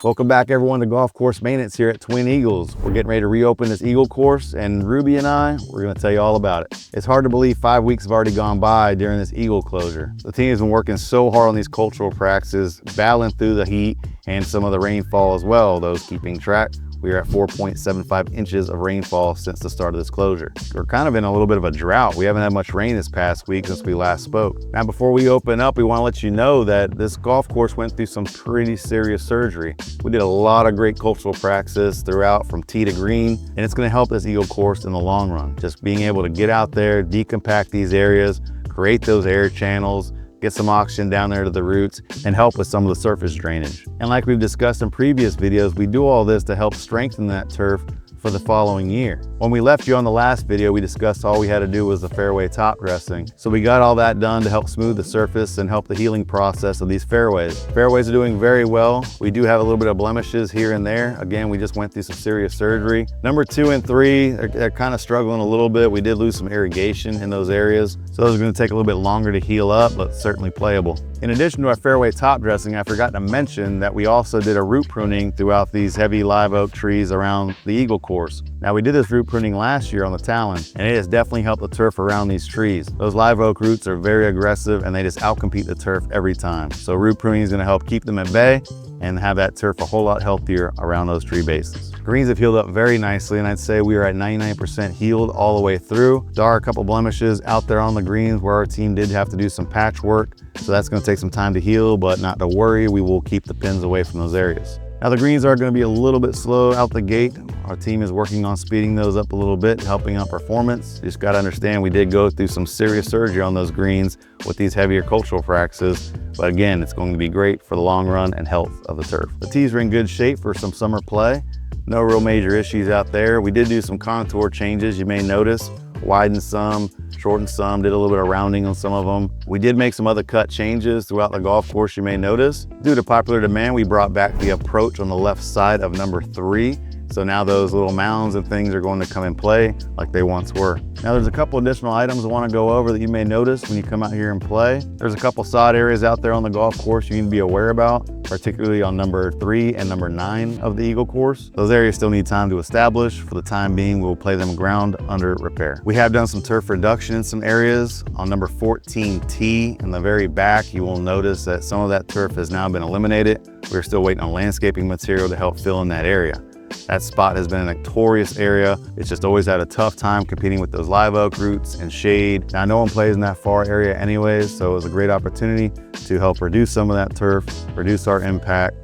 Welcome back everyone to Golf Course Maintenance here at Twin Eagles. We're getting ready to reopen this Eagle course, and Ruby and I, we're gonna tell you all about it. It's hard to believe 5 weeks have already gone by during this Eagle closure. The team has been working so hard on these cultural practices, battling through the heat and some of the rainfall as well, those keeping track. We are at 4.75 inches of rainfall since the start of this closure. We're kind of in a little bit of a drought. We haven't had much rain this past week since we last spoke. Now, before we open up, we want to let you know that this golf course went through some pretty serious surgery. We did a lot of great cultural practices throughout from tee to green, and it's going to help this Eagle course in the long run. Just being able to get out there, decompact these areas, create those air channels, get some oxygen down there to the roots, and help with some of the surface drainage. And like we've discussed in previous videos, we do all this to help strengthen that turf for the following year. When we left you on the last video, we discussed all we had to do was the fairway top dressing. So we got all that done to help smooth the surface and help the healing process of these fairways. Fairways are doing very well. We do have a little bit of blemishes here and there. Again, we just went through some serious surgery. Number 2 and 3, they're kind of struggling a little bit. We did lose some irrigation in those areas. So those are gonna take a little bit longer to heal up, but certainly playable. In addition to our fairway top dressing, I forgot to mention that we also did a root pruning throughout these heavy live oak trees around the Eagle course. Now, we did this root pruning last year on the Talon, and it has definitely helped the turf around these trees. Those live oak roots are very aggressive and they just outcompete the turf every time. So root pruning is gonna help keep them at bay and have that turf a whole lot healthier around those tree bases. Greens have healed up very nicely, and I'd say we are at 99% healed all the way through. There are a couple blemishes out there on the greens where our team did have to do some patch work, so that's gonna take some time to heal, but not to worry, we will keep the pins away from those areas. Now, the greens are gonna be a little bit slow out the gate. Our team is working on speeding those up a little bit, helping out performance. You just gotta understand, we did go through some serious surgery on those greens with these heavier cultural practices. But again, it's going to be great for the long run and health of the turf. The tees are in good shape for some summer play. No real major issues out there. We did do some contour changes, you may notice. Widened some, shortened some, did a little bit of rounding on some of them. We did make some other cut changes throughout the golf course, you may notice. Due to popular demand, we brought back the approach on the left side of number 3. So now those little mounds and things are going to come in play like they once were. Now there's a couple additional items I want to go over that you may notice when you come out here and play. There's a couple sod areas out there on the golf course you need to be aware about, particularly on number 3 and number 9 of the Eagle course. Those areas still need time to establish. For the time being, we'll play them ground under repair. We have done some turf reduction in some areas. On number 14T in the very back, you will notice that some of that turf has now been eliminated. We're still waiting on landscaping material to help fill in that area. That spot has been a notorious area. It's just always had a tough time competing with those live oak roots and shade. Now, no one plays in that far area anyways, so it was a great opportunity to help reduce some of that turf, reduce our impact,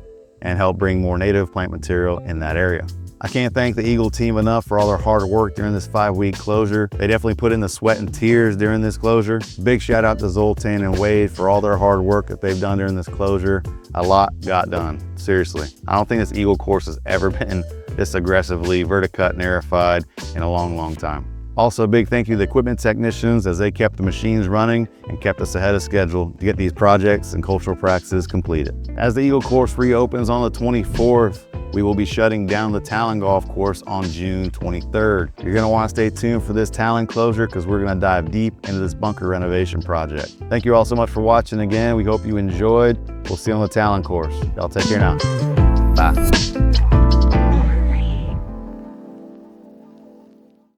and help bring more native plant material in that area. I can't thank the Eagle team enough for all their hard work during this 5-week closure. They definitely put in the sweat and tears during this closure. Big shout out to Zoltan and Wade for all their hard work that they've done during this closure. A lot got done, seriously. I don't think this Eagle course has ever been this aggressively verticut and aerified in a long, long time. Also, a big thank you to the equipment technicians as they kept the machines running and kept us ahead of schedule to get these projects and cultural practices completed. As the Eagle course reopens on the 24th, we will be shutting down the Talon golf course on June 23rd. You're gonna wanna stay tuned for this Talon closure because we're gonna dive deep into this bunker renovation project. Thank you all so much for watching again. We hope you enjoyed. We'll see you on the Talon course. Y'all take care now. Bye.